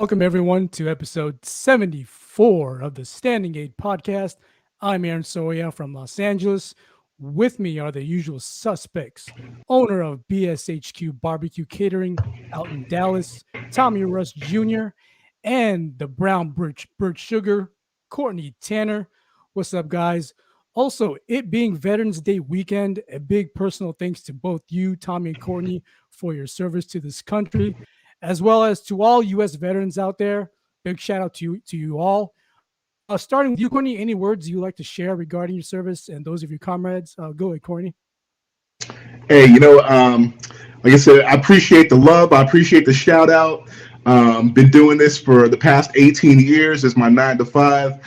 Welcome, everyone, to episode 74 of the Standing 8 podcast. I'm Aaron Soya from Los Angeles. With me are the usual suspects: owner of BSHQ Barbecue Catering out in Dallas, Tommy Russ Jr., and the Brown Birch Sugar, Courtney Tanner. What's up, guys? Also, it being Veterans Day weekend, a big personal thanks to both you, Tommy and Courtney, for your service to this country, as well as to all U.S. veterans out there. Big shout out to you all. Starting with you, Courtney, any words you like to share regarding your service and those of your comrades? Go ahead, Courtney. Hey, like I said, I appreciate the love. I appreciate the shout out. Been doing this for the past 18 years as my 9 to 5.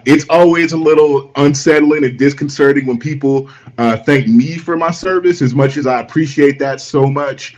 It's always a little unsettling and disconcerting when people thank me for my service, as much as I appreciate that so much.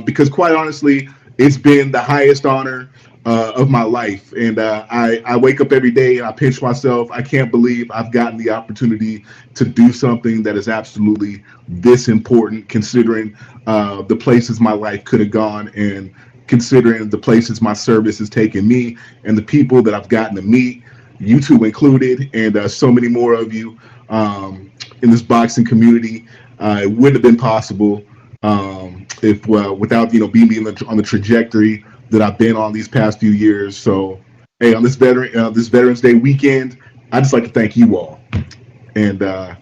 Because quite honestly, it's been the highest honor of my life. And I wake up every day and I pinch myself. I can't believe I've gotten the opportunity to do something that is absolutely this important, considering the places my life could have gone, and considering the places my service has taken me, and the people that I've gotten to meet, you two included, and so many more of you in this boxing community. It wouldn't have been possible if without being on the trajectory that I've been on these past few years. So, hey, on this Veterans Day weekend, I just like to thank you all, and I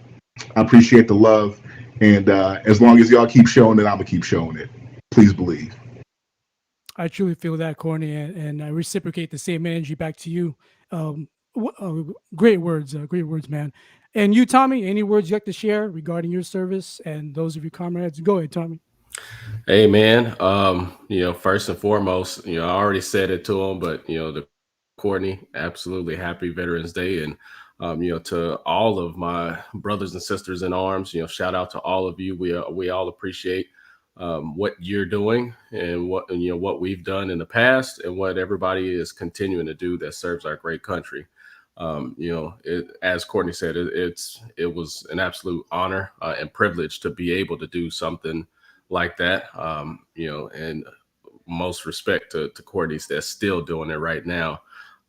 appreciate the love. And as long as y'all keep showing it, I'm gonna keep showing it. Please believe. I truly feel that, Courtney, and I reciprocate the same energy back to you. Um, great words, man. And you, Tommy, any words you like to share regarding your service and those of your comrades? Go ahead, Tommy. Hey man, first and foremost, I already said it to him, but the Courtney, absolutely happy Veterans Day, and to all of my brothers and sisters in arms, shout out to all of you. We all appreciate what you're doing, and what we've done in the past, and what everybody is continuing to do that serves our great country. As Courtney said, it was an absolute honor and privilege to be able to do something like that. And most respect to Courtney's that's still doing it right now.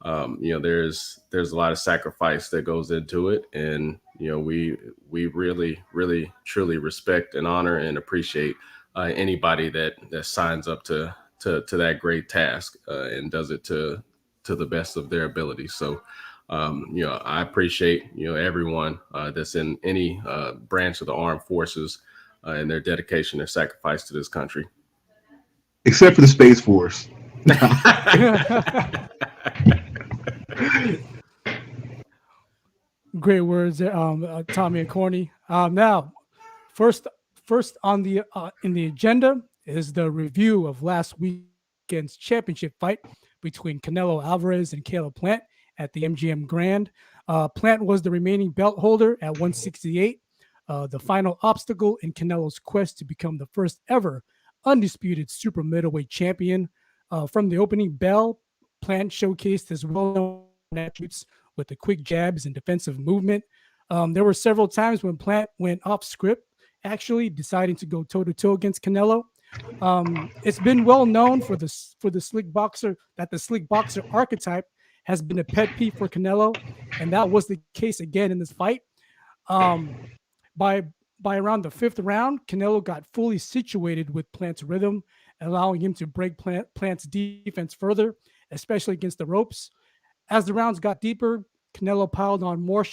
There's a lot of sacrifice that goes into it, and we really truly respect and honor and appreciate anybody that signs up to that great task and does it to the best of their ability. So I appreciate everyone that's in any branch of the armed forces and their dedication, their sacrifice to this country. Except for the Space Force. Great words, Tommy and Courtney. Now, first, first on the in the agenda is the review of last weekend's championship fight between Canelo Alvarez and Caleb Plant at the MGM Grand. Plant was the remaining belt holder at 168. The final obstacle in Canelo's quest to become the first ever undisputed super middleweight champion. From the opening bell, Plant showcased his well-known attributes with the quick jabs and defensive movement. There were several times when Plant went off script, actually deciding to go toe-to-toe against Canelo. It's been well known for the slick boxer that the slick boxer archetype has been a pet peeve for Canelo, and that was the case again in this fight. Um, by around the fifth round, Canelo got fully situated with Plant's rhythm, allowing him to break Plant's defense further, especially against the ropes. As the rounds got deeper, Canelo piled on more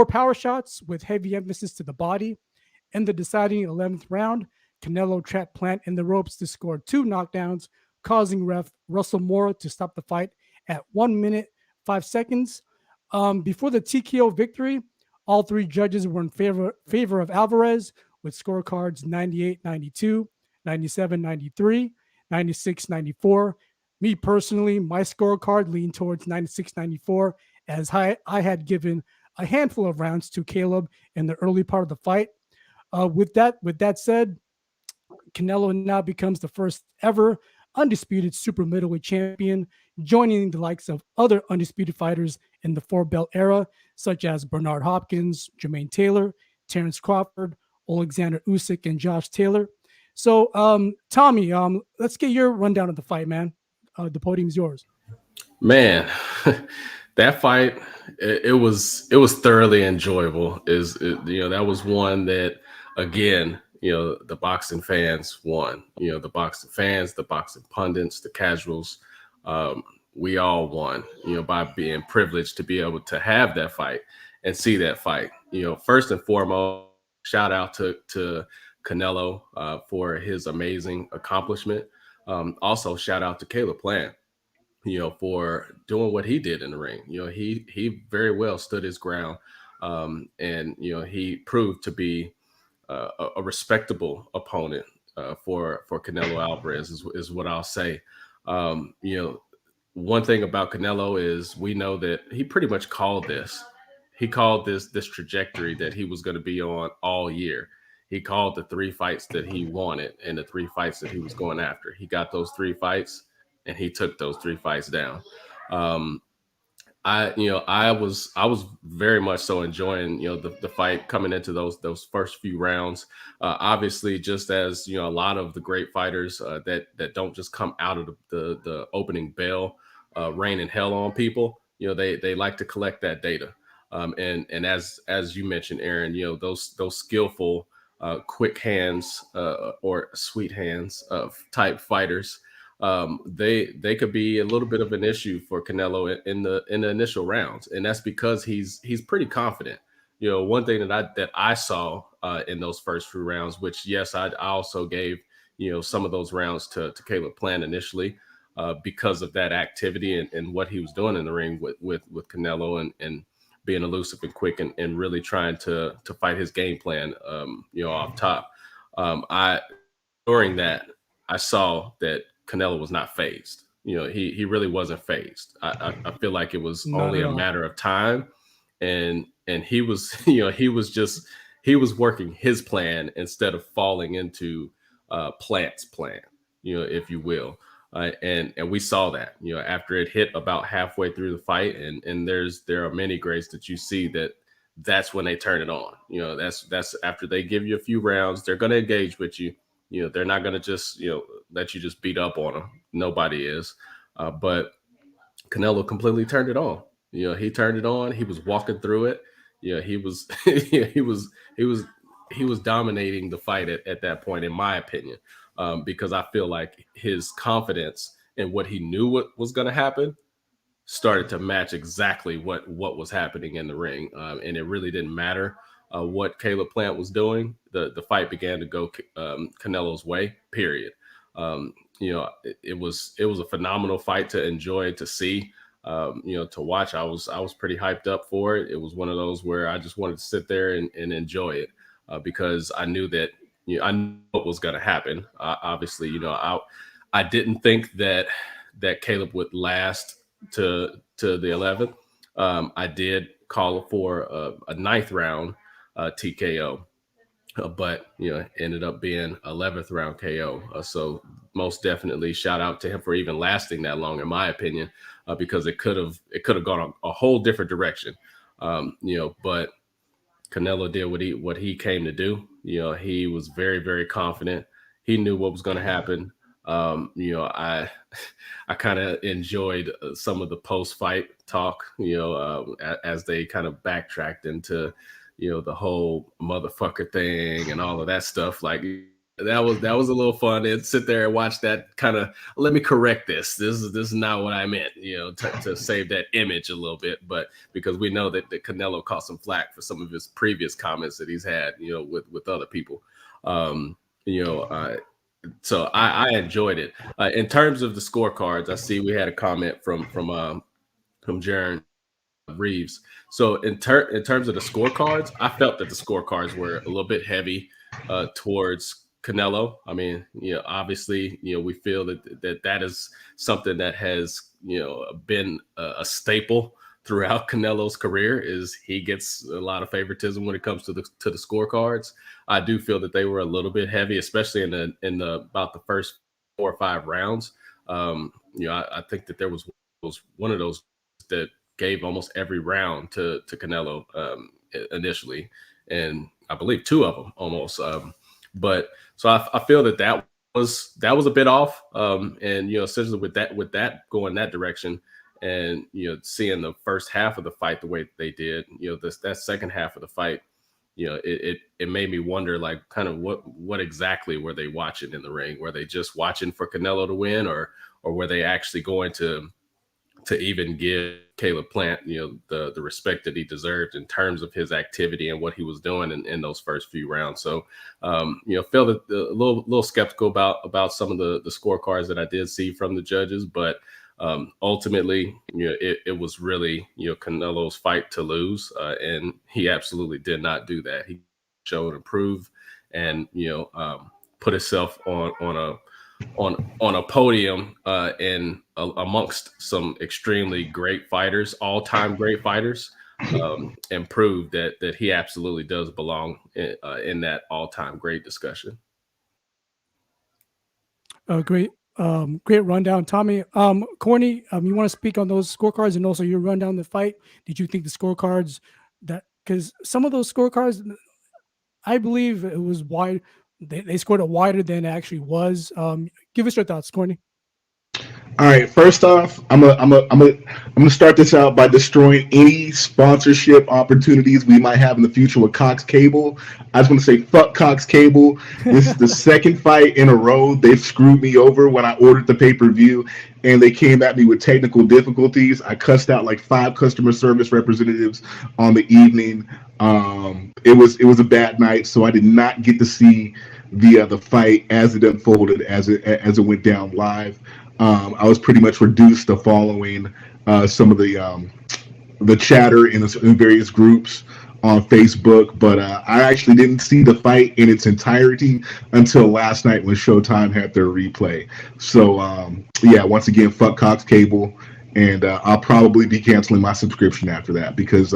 power shots with heavy emphasis to the body. In the deciding 11th round, Canelo trapped Plant in the ropes to score 2 knockdowns, causing ref Russell Mora to stop the fight at 1 minute 5 seconds. Before the TKO victory, all three judges were in favor of Alvarez with scorecards 98-92, 97-93, 96-94. Me personally, my scorecard leaned towards 96-94, as I had given a handful of rounds to Caleb in the early part of the fight. With that said, Canelo now becomes the first ever undisputed super middleweight champion, joining the likes of other undisputed fighters in the four belt era, such as Bernard Hopkins, Jermain Taylor, Terence Crawford, Oleksandr Usyk, and Josh Taylor. So, Tommy, let's get your rundown of the fight, man. The podium's yours. Man, that fight, it was thoroughly enjoyable. That was one that, again, the boxing fans won. The boxing fans, the boxing pundits, the casuals, we all won. By being privileged to be able to have that fight and see that fight. First and foremost, shout out to Canelo for his amazing accomplishment. Also, shout out to Caleb Plant, for doing what he did in the ring. He very well stood his ground, and he proved to be a respectable opponent for Canelo Alvarez is what I'll say. One thing about Canelo is we know that he pretty much called this. He called this trajectory that he was going to be on all year. He called the 3 fights that he wanted and the 3 fights that he was going after. He got those 3 fights and he took those 3 fights down. I was very much so enjoying, the fight coming into those first few rounds. Obviously, just as, a lot of the great fighters that don't just come out of the opening bell, raining hell on people, they like to collect that data. And as you mentioned, Aaron, those skillful, quick hands or sweet hands type fighters, they could be a little bit of an issue for Canelo in the initial rounds, and that's because he's pretty confident. One thing that I saw in those first few rounds, which yes, I also gave some of those rounds to Caleb Plant initially because of that activity and what he was doing in the ring with Canelo and being elusive and quick and really trying to fight his game plan off top. During that, I saw that Canelo was not phased. He really wasn't phased. I feel like it was only a matter of time, and he was he was working his plan instead of falling into Plant's plan, if you will. And we saw that after it hit about halfway through the fight, and there are many greats that you see that's when they turn it on. That's after they give you a few rounds, they're going to engage with you. They're not going to just, let you just beat up on them. Nobody is. But Canelo completely turned it on. He turned it on. He was walking through it. He was, he was dominating the fight at that point, in my opinion, because I feel like his confidence in what he knew what was going to happen started to match exactly what was happening in the ring. And it really didn't matter what Caleb Plant was doing. The fight began to go Canelo's way, period. It was a phenomenal fight to enjoy, to see, to watch. I was pretty hyped up for it. It was one of those where I just wanted to sit there and enjoy it because I knew that, I knew what was going to happen. Obviously, I didn't think that Caleb would last to the 11th. I did call for a 9th round TKO, but ended up being 11th round KO. So most definitely shout out to him for even lasting that long, in my opinion, because it could have gone a whole different direction. But Canelo did what he came to do. He was very, very confident. He knew what was going to happen. I kind of enjoyed some of the post-fight talk, as they kind of backtracked into, the whole motherfucker thing and all of that stuff. Like that was a little fun. And sit there and watch that kind of, let me correct this. This is not what I meant, to save that image a little bit. But because we know that Canelo caught some flack for some of his previous comments that he's had, with other people. So I enjoyed it. In terms of the scorecards, I see we had a comment from Jaron Reeves. So in terms of the scorecards, I felt that the scorecards were a little bit heavy towards Canelo. I mean, obviously, we feel that is something that has, been a staple throughout Canelo's career, is he gets a lot of favoritism when it comes to the scorecards. I do feel that they were a little bit heavy, especially in the about the first 4 or 5 rounds. I think that there was one of those that gave almost every round to Canelo initially, and I believe 2 of them almost. But so I feel that that was a bit off. And essentially with that going that direction, and seeing the first half of the fight the way they did, that second half of the fight, it made me wonder, like, kind of what exactly were they watching in the ring? Were they just watching for Canelo to win, or were they actually going to even give Caleb Plant, the respect that he deserved in terms of his activity and what he was doing in those first few rounds? So, felt a little skeptical about some of the scorecards that I did see from the judges, but ultimately, it was really, Canelo's fight to lose, and he absolutely did not do that. He showed and proved, and put himself on a podium and amongst some extremely great fighters, all-time great fighters, and proved that he absolutely does belong in that all-time great discussion. Great rundown, Tommy. Corny, you want to speak on those scorecards and also your rundown the fight? Did you think the scorecards because some of those scorecards, I believe it was wide. They scored it wider than it actually was. Give us your thoughts, Corny. All right. First off, I'm gonna start this out by destroying any sponsorship opportunities we might have in the future with Cox Cable. I just want to say, fuck Cox Cable. This is the second fight in a row they've screwed me over when I ordered the pay-per-view, and they came at me with technical difficulties. I cussed out like 5 customer service representatives on the evening. It was a bad night, so I did not get to see the fight as it unfolded, as it went down live. I was pretty much reduced to following some of the chatter in various groups on Facebook, but I actually didn't see the fight in its entirety until last night when Showtime had their replay. So yeah, once again, fuck Cox Cable, and I'll probably be canceling my subscription after that, because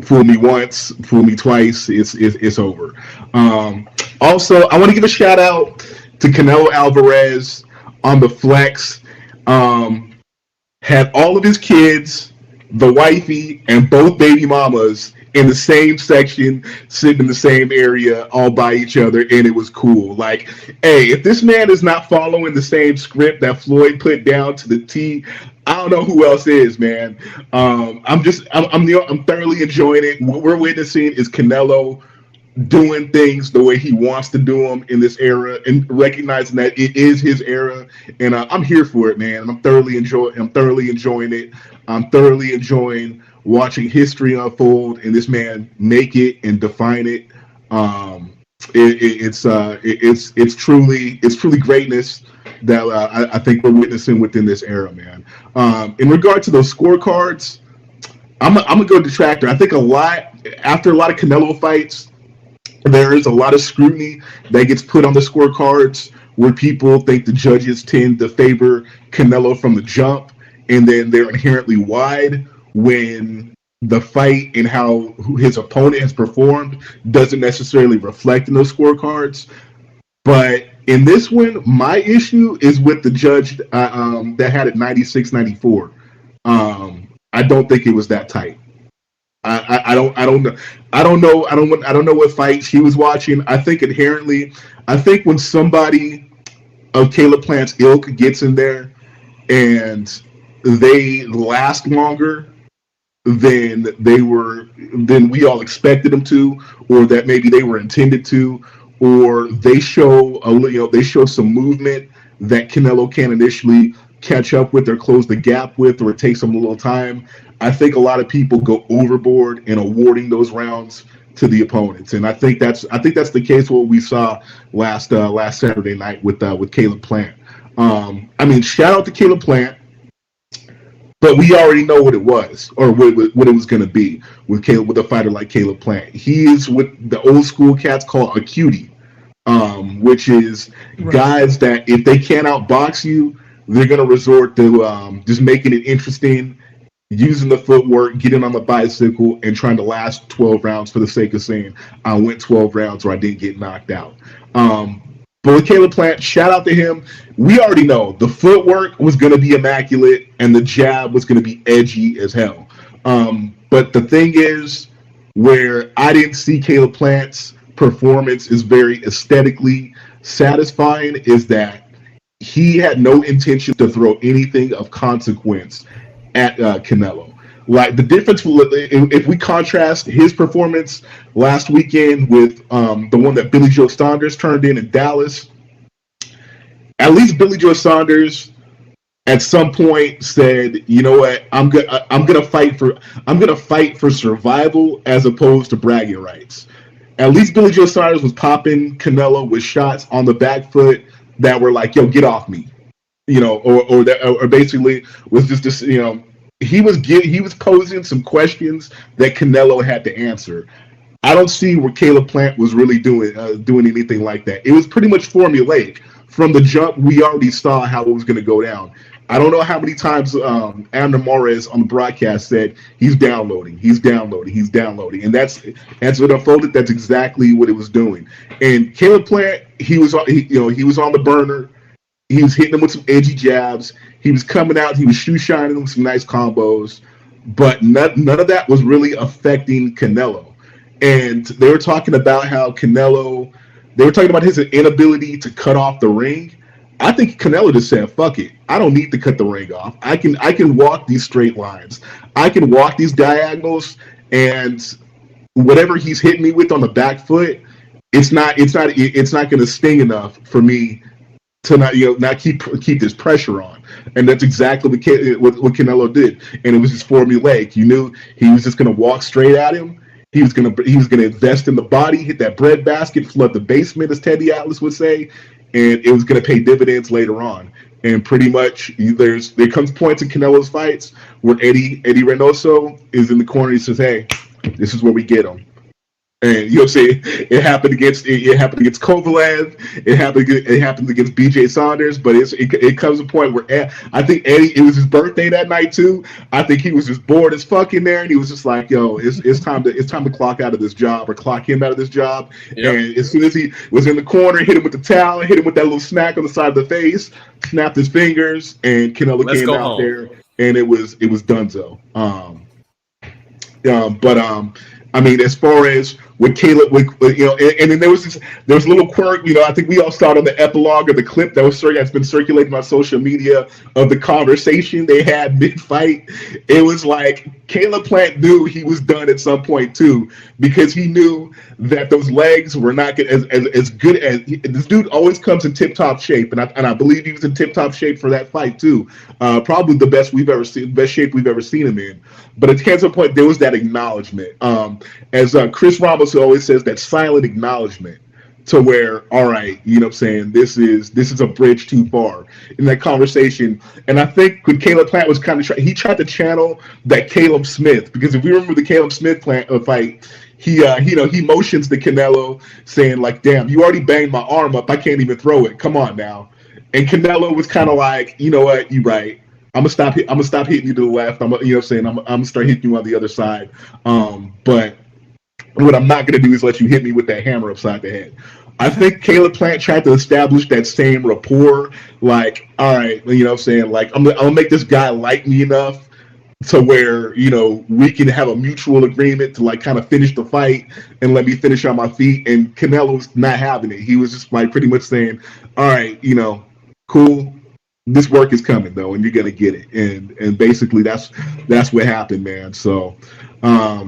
fool me once, fool me twice, it's over. Also, I want to give a shout out to Canelo Alvarez on the flex. Had all of his kids, the wifey, and both baby mamas in the same section, sitting in the same area, all by each other, and it was cool. Like, hey, if this man is not following the same script that Floyd put down to the T, I don't know who else is, man. I'm thoroughly enjoying it. What we're witnessing is Canelo doing things the way he wants to do them in this era, and recognizing that it is his era, and I'm here for it, man. I'm thoroughly enjoying it. I'm thoroughly enjoying watching history unfold and this man make it and define it. It's truly greatness that I think we're witnessing within this era, man. In regard to those scorecards, I'm gonna go detractor. I think after a lot of Canelo fights, there is a lot of scrutiny that gets put on the scorecards, where people think the judges tend to favor Canelo from the jump, and then they're inherently wide when the fight and how his opponent has performed doesn't necessarily reflect in those scorecards. But in this one, my issue is with the judge that had it 96-94. I don't think it was that tight. I don't know what fights he was watching. I think when somebody of Caleb Plant's ilk gets in there and they last longer than we all expected them to, or that maybe they were intended to, or they show some movement that Canelo can't initially catch up with or close the gap with, or it takes them a little time. I think a lot of people go overboard in awarding those rounds to the opponents, and I think that's the case what we saw last Saturday night with Caleb Plant. I mean, shout out to Caleb Plant, but we already know what it was, or what it was going to be with a fighter like Caleb Plant. He is what the old school cats call a cutie, which is guys that if they can't outbox you, they're going to resort to just making it interesting, using the footwork, getting on the bicycle, and trying to last 12 rounds for the sake of saying, I went 12 rounds or I didn't get knocked out. But with Caleb Plant, shout out to him. We already know the footwork was going to be immaculate and the jab was going to be edgy as hell. But the thing is, where I didn't see Caleb Plant's performance is very aesthetically satisfying is that he had no intention to throw anything of consequence at Canelo. Like the difference, if we contrast his performance last weekend with the one that Billy Joe Saunders turned in Dallas, at least Billy Joe Saunders at some point said, "You know what? I'm gonna fight for survival as opposed to bragging rights." At least Billy Joe Saunders was popping Canelo with shots on the back foot that were like, "Yo, get off me," or basically was just this, he was posing some questions that Canelo had to answer. I don't see where Caleb Plant was really doing anything like that. It was pretty much formulaic from the jump. We already saw how it was going to go down. I don't know how many times Amner Morez on the broadcast said he's downloading, and that's what unfolded. That's exactly what it was doing. And Caleb Plant, he was on the burner. He was hitting him with some edgy jabs. He was coming out. He was shoe shining him with some nice combos, but none of that was really affecting Canelo. And they were talking about how Canelo. They were talking about his inability to cut off the ring. I think Canelo just said, "Fuck it. I don't need to cut the ring off. I can walk these straight lines. I can walk these diagonals, and whatever he's hitting me with on the back foot, it's not going to sting enough for me to not keep this pressure on." And that's exactly what Canelo did. And it was just formulaic. You knew he was just going to walk straight at him. He was gonna invest in the body, hit that breadbasket, flood the basement, as Teddy Atlas would say, and it was gonna pay dividends later on. And pretty much there comes points in Canelo's fights where Eddie Reynoso is in the corner. He says, "Hey, this is where we get him." And say it happened against Kovalev, it happened against BJ Saunders, but it comes to a point where I think Eddie, it was his birthday that night too. I think he was just bored as fuck in there, and he was just like, "Yo, it's time to clock out of this job or clock him out of this job." Yep. And as soon as he was in the corner, hit him with the towel, hit him with that little smack on the side of the face, snapped his fingers, and Canelo came out home there, and it was dunzo. I mean, as far as with Caleb, and then there was a little quirk, I think we all saw it on the epilogue of the clip that's been circulating on social media of the conversation they had mid-fight. It was like Caleb Plant knew he was done at some point too, because he knew that those legs were not good, as good as this dude always comes in tip-top shape, and I believe he was in tip-top shape for that fight too. Probably the best shape we've ever seen him in. But at some point there was that acknowledgement, as Chris Ramos always says, that silent acknowledgement, to where, all right, this is a bridge too far in that conversation. And I think when Caleb Plant was he tried to channel that Caleb Smith, because if we remember the Caleb Smith fight, he motions to Canelo saying like, "Damn, you already banged my arm up. I can't even throw it. Come on now." And Canelo was kind of like, "You know what? You right. I'm gonna stop hitting you to the left. I'm gonna start hitting you on the other side. But what I'm not gonna do is let you hit me with that hammer upside the head." I think Caleb Plant tried to establish that same rapport, like, all right, like I'm gonna make this guy like me enough to where we can have a mutual agreement to like kind of finish the fight and let me finish on my feet. And Canelo's not having it. He was just like pretty much saying, all right, cool. This work is coming though, and you're gonna get it. And basically that's what happened, man. So, I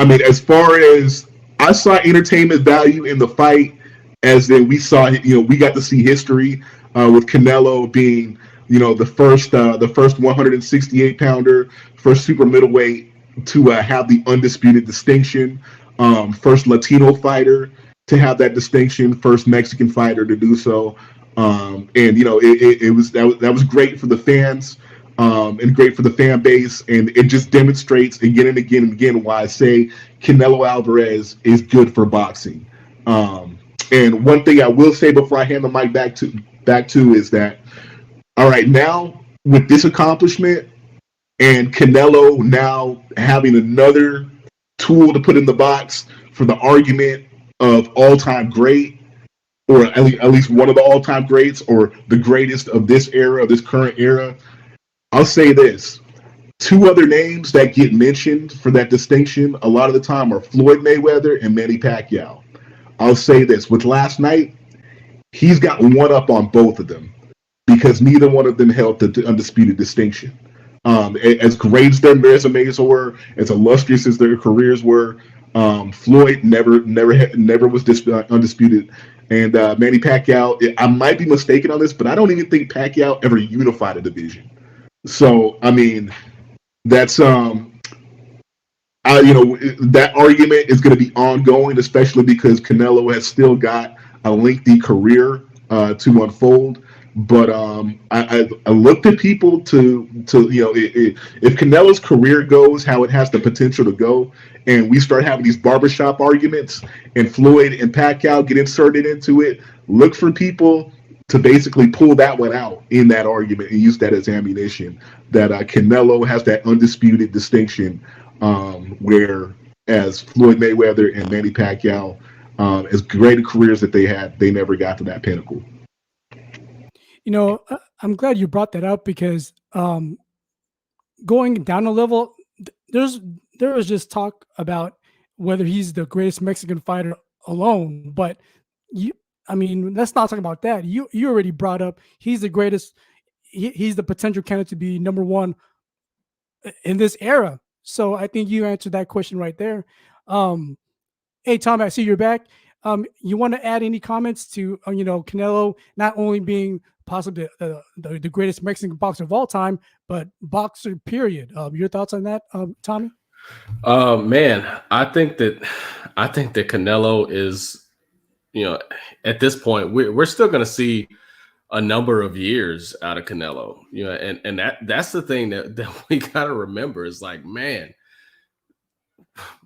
mean, as far as I saw entertainment value in the fight, as in we saw, we got to see history with Canelo being, the first 168 pounder, first super middleweight to have the undisputed distinction, first Latino fighter to have that distinction, first Mexican fighter to do so. And that was great for the fans, and great for the fan base, and it just demonstrates again and again and again why I say Canelo Alvarez is good for boxing. And one thing I will say before I hand the mic back to is that, all right, now with this accomplishment and Canelo now having another tool to put in the box for the argument of all-time great, or at least one of the all-time greats, or the greatest of this era, of this current era, I'll say this. Two other names that get mentioned for that distinction a lot of the time are Floyd Mayweather and Manny Pacquiao. I'll say this. With last night, he's got one up on both of them because neither one of them held the undisputed distinction. As great as their resumes were, as illustrious as their careers were, Floyd never was undisputed. And Manny Pacquiao, I might be mistaken on this, but I don't even think Pacquiao ever unified a division. So I mean, that's that argument is going to be ongoing, especially because Canelo has still got a lengthy career to unfold. But I looked at people to if Canelo's career goes how it has the potential to go, and we start having these barbershop arguments, and Floyd and Pacquiao get inserted into it, look for people to basically pull that one out in that argument and use that as ammunition. That Canelo has that undisputed distinction, whereas Floyd Mayweather and Manny Pacquiao, as great careers that they had, they never got to that pinnacle. I'm glad you brought that up because going down a level, there was just talk about whether he's the greatest Mexican fighter alone. But let's not talk about that. You already brought up he's the greatest. He's the potential candidate to be number one in this era. So I think you answered that question right there. Hey, Tom, I see you're back. You want to add any comments to Canelo not only being possibly the greatest Mexican boxer of all time, but boxer period? Your thoughts on that, Tommy? Man, I think that Canelo is, at this point we're still going to see a number of years out of Canelo, and that's the thing that we got to remember is like, man,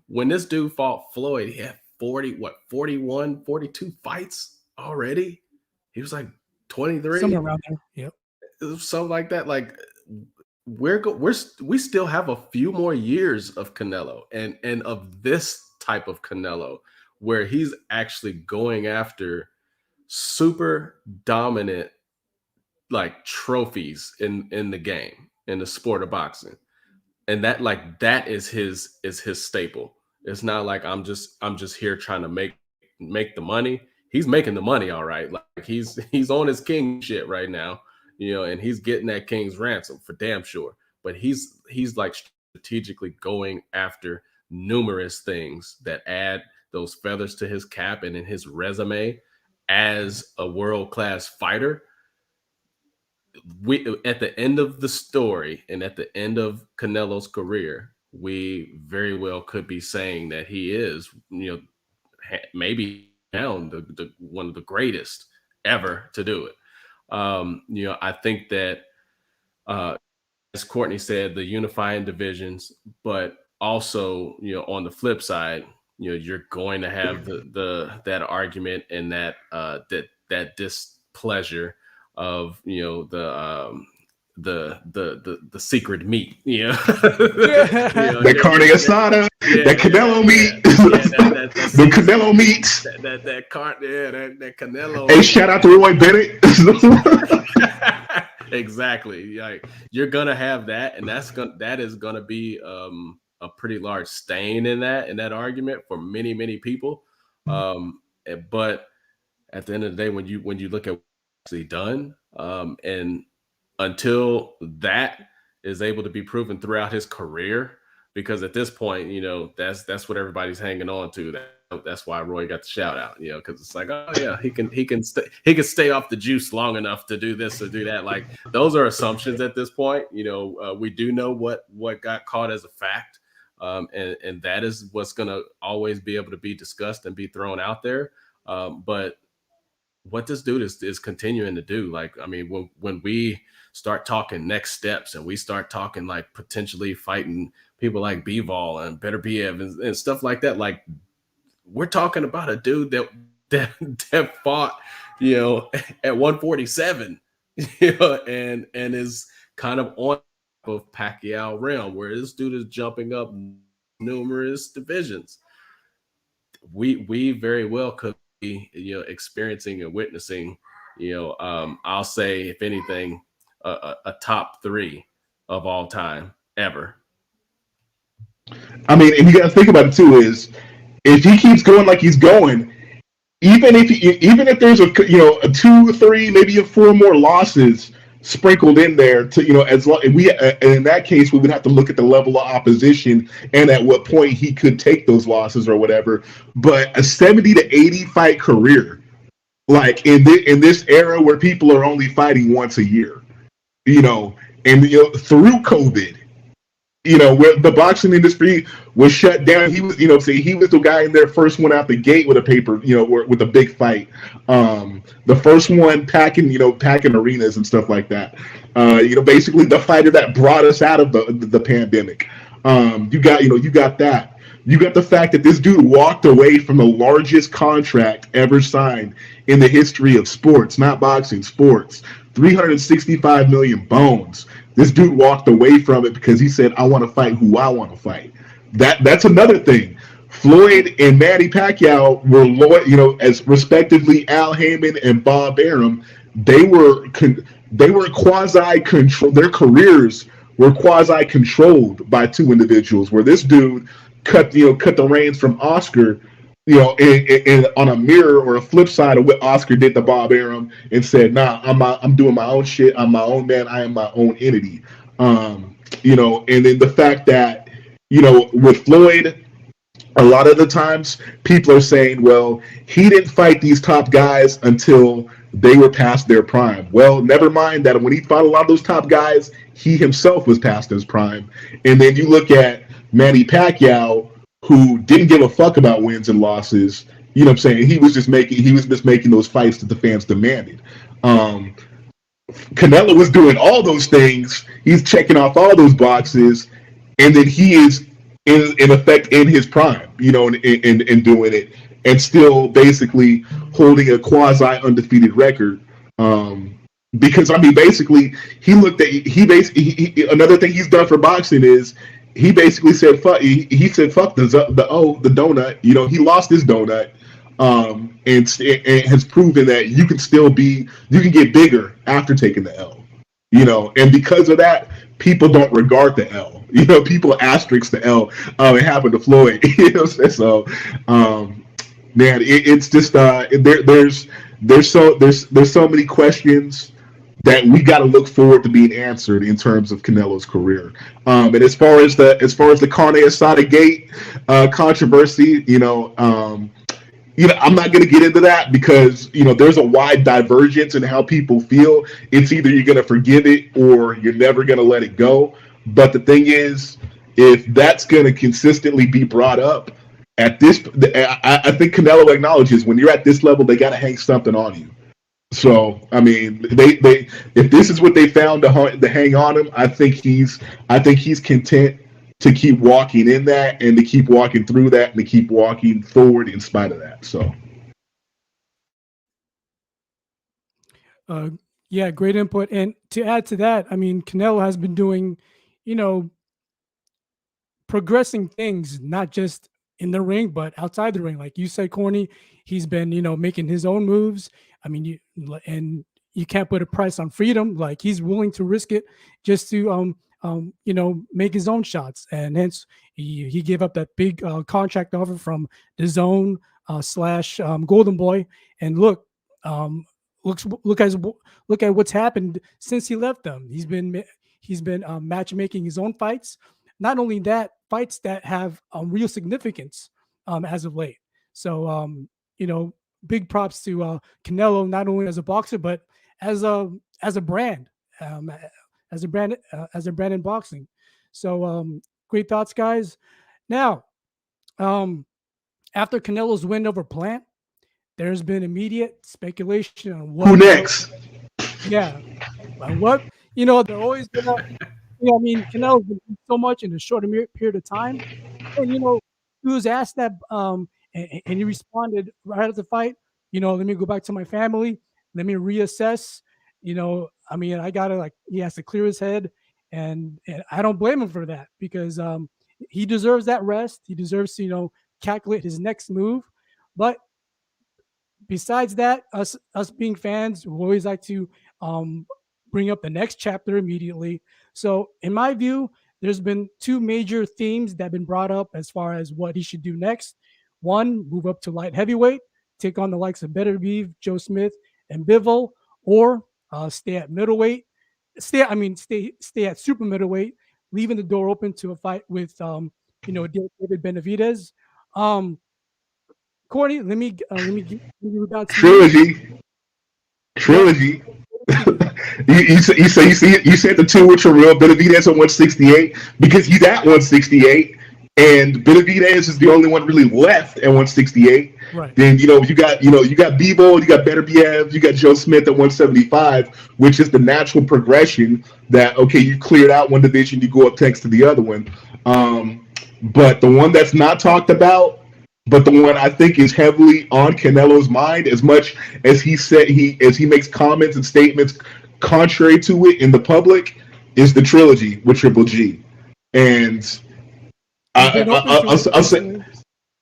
when this dude fought Floyd, he had 41, 42 fights already. He was like 23, somewhere around there. Yep, something like that. Like we still have a few more years of Canelo and of this type of Canelo where he's actually going after super dominant like trophies in the game, in the sport of boxing. And that is his staple. It's not like I'm just here trying to make the money. He's making the money all right. Like he's on his king shit right now, and he's getting that king's ransom for damn sure. But he's like strategically going after numerous things that add those feathers to his cap and in his resume as a world-class fighter. We at the end of the story and at the end of Canelo's career, we very well could be saying that he is, maybe now the one of the greatest ever to do it. I think that, as Courtney said, the unifying divisions, but also, on the flip side, you're going to have that argument and that displeasure of the secret meat, the carne asada, that Canelo meat, the Canelo meat, that Canelo. Hey, shout out to Roy Bennett. Exactly. Like you're gonna have that, and that is gonna be a pretty large stain in that argument for many people. But at the end of the day, when you look at what's actually done, and until that is able to be proven throughout his career, because at this point, that's what everybody's hanging on to. That's why Roy got the shout out, because it's like, oh yeah, he can stay off the juice long enough to do this or do that. Like those are assumptions at this point. We do know what got caught as a fact, and that is what's going to always be able to be discussed and be thrown out there. But what this dude is continuing to do, like, I mean, when we start talking next steps and we start talking like potentially fighting people like Bivol and Beterbiev and stuff like that, like we're talking about a dude that fought, at 147, and is kind of on of Pacquiao realm, where this dude is jumping up numerous divisions. We very well could be, experiencing and witnessing, I'll say, if anything, a top 3 of all time ever. I mean, and you got to think about it too, is if he keeps going like he's going, even if there's a 2 or 3, maybe a 4 more losses sprinkled in there to as long we in that case we would have to look at the level of opposition and at what point he could take those losses or whatever. But a 70 to 80 fight career, like in this era where people are only fighting once a year, and through COVID, where the boxing industry was shut down. He was, say he was the guy in there first one out the gate with a paper, with a big fight. The first one packing arenas and stuff like that. Basically the fighter that brought us out of the pandemic. You got that. You got the fact that this dude walked away from the largest contract ever signed in the history of sports, not boxing, sports. 365 million bones. This dude walked away from it because he said, I want to fight who I want to fight. That's another thing. Floyd and Manny Pacquiao were loyal, as respectively Al Heyman and Bob Arum. They were quasi control. Their careers were quasi controlled by two individuals. Where this dude cut the reins from Oscar, on a mirror or a flip side of what Oscar did to Bob Arum, and said, "Nah, I'm doing my own shit. I'm my own man. I am my own entity." And then the fact that with Floyd, a lot of the times people are saying, "Well, he didn't fight these top guys until they were past their prime." Well, never mind that when he fought a lot of those top guys, he himself was past his prime. And then you look at Manny Pacquiao, who didn't give a fuck about wins and losses. You know what I'm saying? He was just making those fights that the fans demanded. Canelo was doing all those things. He's checking off all those boxes, and then he is in effect in his prime, and doing it, and still basically holding a quasi undefeated record. Because basically, another thing he's done for boxing is he basically said fuck. He said fuck the donut. He lost his donut, and has proven that you can get bigger after taking the L. And because of that, people don't regard the L. People asterisk the L. It happened to Floyd. So, man, it's just there's so many questions that we got to look forward to being answered in terms of Canelo's career. And as far as the Carne Asada Gate controversy, I'm not going to get into that because there's a wide divergence in how people feel. It's either you're going to forgive it or you're never going to let it go. But the thing is, if that's going to consistently be brought up at this, I think Canelo acknowledges when you're at this level, they got to hang something on you. So they if this is what they found to hang on him, I think he's content to keep walking in that and to keep walking through that and to keep walking forward in spite of that. So, yeah, great input. And to add to that, Canelo has been doing, progressing things, not just in the ring, but outside the ring. Like you said, Corny, he's been, making his own moves. You can't put a price on freedom. Like he's willing to risk it just to, make his own shots. And hence he gave up that big contract offer from the Zone / Golden Boy. And look at what's happened since he left them. He's been matchmaking his own fights. Not only that, fights that have real significance as of late. So big props to Canelo, not only as a boxer but as a brand, as a brand in boxing. So great thoughts, guys. Now, after Canelo's win over Plant, there's been immediate speculation on what who next. Yeah, what they're always gonna. Canelo's been doing so much in a short period of time, and he was asked that, and he responded right after the fight. Let me go back to my family. Let me reassess. I gotta he has to clear his head, and I don't blame him for that because he deserves that rest. He deserves to calculate his next move. But besides that, us being fans, we always like to bring up the next chapter immediately. So in my view, there's been two major themes that have been brought up as far as what he should do next. One, move up to light heavyweight. take on the likes of Beterbiev, Joe Smith, and Bivol, or stay at middleweight, stay at super middleweight, leaving the door open to a fight with David Benavidez. Um, Courtney, let me you down to you. Trilogy. Yeah, Trilogy. You said the two which are real. Benavidez at 168 because he's at 168, and Benavidez is the only one really left at 168. right. Then you got Bebo, you got Beterbiev, you got Joe Smith at 175, which is the natural progression. That okay, you cleared out one division, you go up next to the other one. But the one that's not talked about, but the one I think is heavily on Canelo's mind, as much as he makes comments and statements contrary to it in the public, is the trilogy with Triple G. And He's been open to it I'll say recently.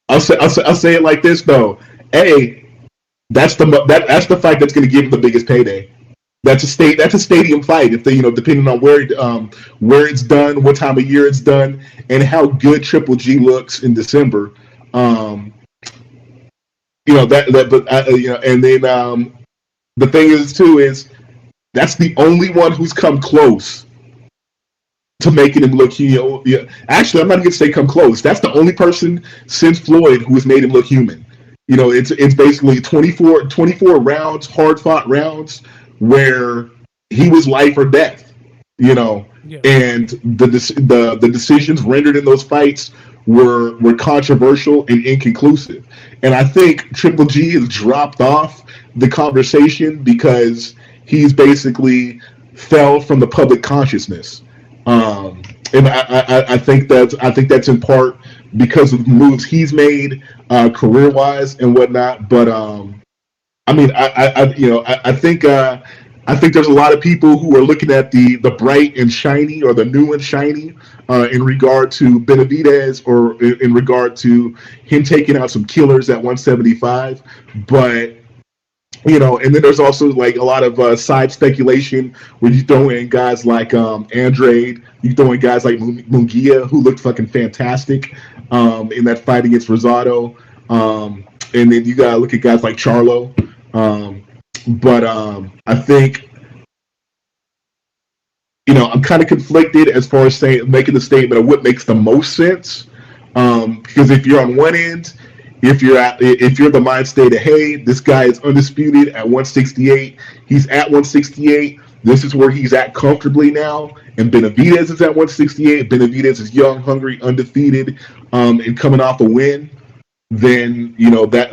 I'll say it like this though. A, that's the fight that's going to give him the biggest payday. That's a stadium fight. If they depending on where it's done, what time of year it's done, and how good Triple G looks in December. And then the thing is too is that's the only one who's come close to making him look. Actually, I'm not gonna say come close. That's the only person since Floyd who has made him look human. It's basically 24 rounds, hard fought rounds where he was life or death. Yeah. And the decisions rendered in those fights were controversial and inconclusive. And I think Triple G has dropped off the conversation because he's basically fell from the public consciousness. And I think that's in part because of the moves he's made career wise and whatnot. But I think there's a lot of people who are looking at the bright and shiny or the new and shiny in regard to Benavidez or in regard to him taking out some killers at 175. But and then there's also like a lot of side speculation where you throw in guys like Andrade, you throw in guys like Munguia, who looked fucking fantastic in that fight against Rosado. And then you gotta look at guys like Charlo. But I think I'm kind of conflicted as far as making the statement of what makes the most sense. Because if you're on one end, if you're the mind state of hey, this guy is undisputed at 168, he's at 168. This is where he's at comfortably now. And Benavidez is at 168. Benavidez is young, hungry, undefeated, and coming off a win. Then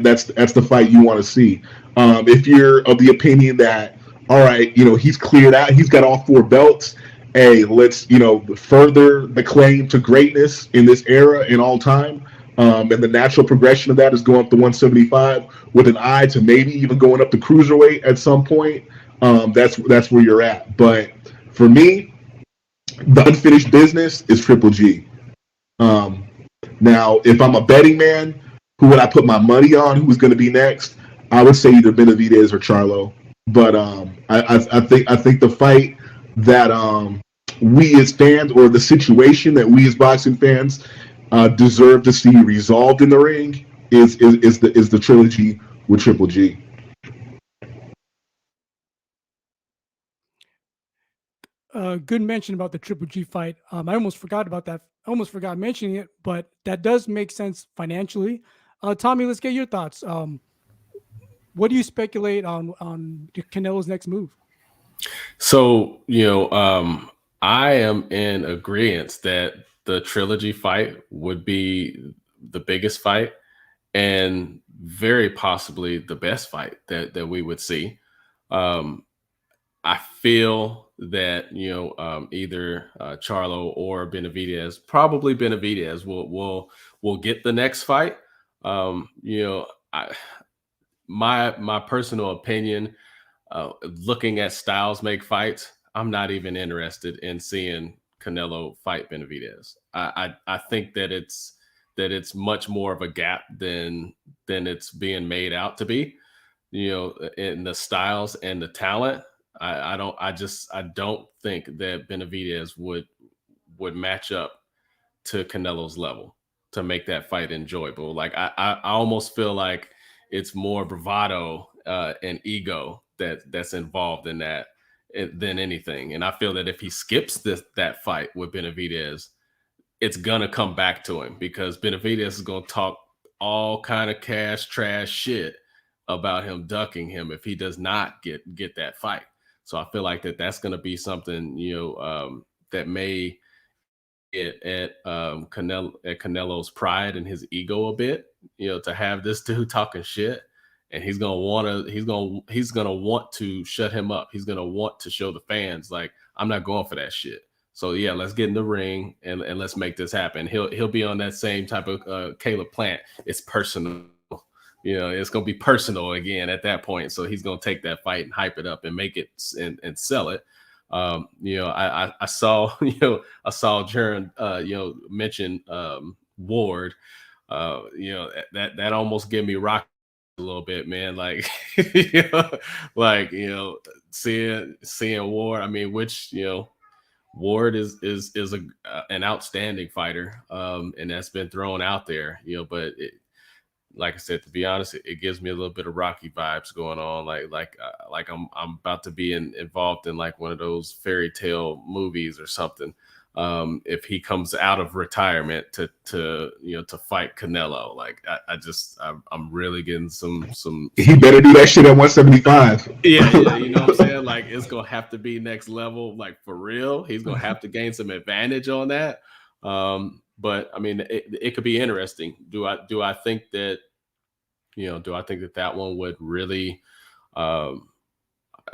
that's the fight you want to see. If you're of the opinion that all right, he's cleared out, he's got all 4 belts. Hey, let's further the claim to greatness in this era in all time. And the natural progression of that is going up to 175 with an eye to maybe even going up to cruiserweight at some point. That's where you're at. But for me, the unfinished business is Triple G. Now, if I'm a betting man, who would I put my money on? Who's going to be next? I would say either Benavidez or Charlo. But I think the fight that we as fans, or the situation that we as boxing fans deserve to see resolved in the ring is the trilogy with Triple G. Good mention about the Triple G fight. I almost forgot about that. I almost forgot mentioning it, but that does make sense financially. Tommy, let's get your thoughts. What do you speculate on Canelo's next move? So, I am in agreement that the trilogy fight would be the biggest fight and very possibly the best fight that we would see. I feel that either Charlo or Benavidez, probably Benavidez, will get the next fight. My personal opinion, looking at styles make fights, I'm not even interested in seeing Canelo fight Benavidez. I think that it's much more of a gap than it's being made out to be. In the styles and the talent, I don't think that Benavidez would match up to Canelo's level to make that fight enjoyable. Like I almost feel like it's more bravado and ego that's involved in that than anything. And I feel that if he skips that fight with Benavidez, it's gonna come back to him, because Benavidez is gonna talk all kind of trash shit about him ducking him if he does not get that fight. So I feel like that's gonna be something, that may get at Canelo's pride and his ego a bit, to have this dude talking shit, and he's gonna want to shut him up. He's gonna want to show the fans, like, I'm not going for that shit. So yeah, let's get in the ring and let's make this happen. He'll be on that same type of Caleb Plant. It's personal, it's gonna be personal again at that point. So he's gonna take that fight and hype it up and make it and sell it. I saw Jaron mention Ward. That almost gave me rock a little bit, man. Like, seeing Ward. I mean, which Ward is an outstanding fighter, and that's been thrown out there, but like I said, to be honest, it gives me a little bit of Rocky vibes going on, like I'm about to be involved in like one of those fairy tale movies or something. If he comes out of retirement to fight Canelo, like I'm really getting some. He better do that shit at 175. Yeah, you know what I'm saying? Like, it's gonna have to be next level, like, for real. He's gonna have to gain some advantage on that. But I mean, it could be interesting. Do I think that that one would really?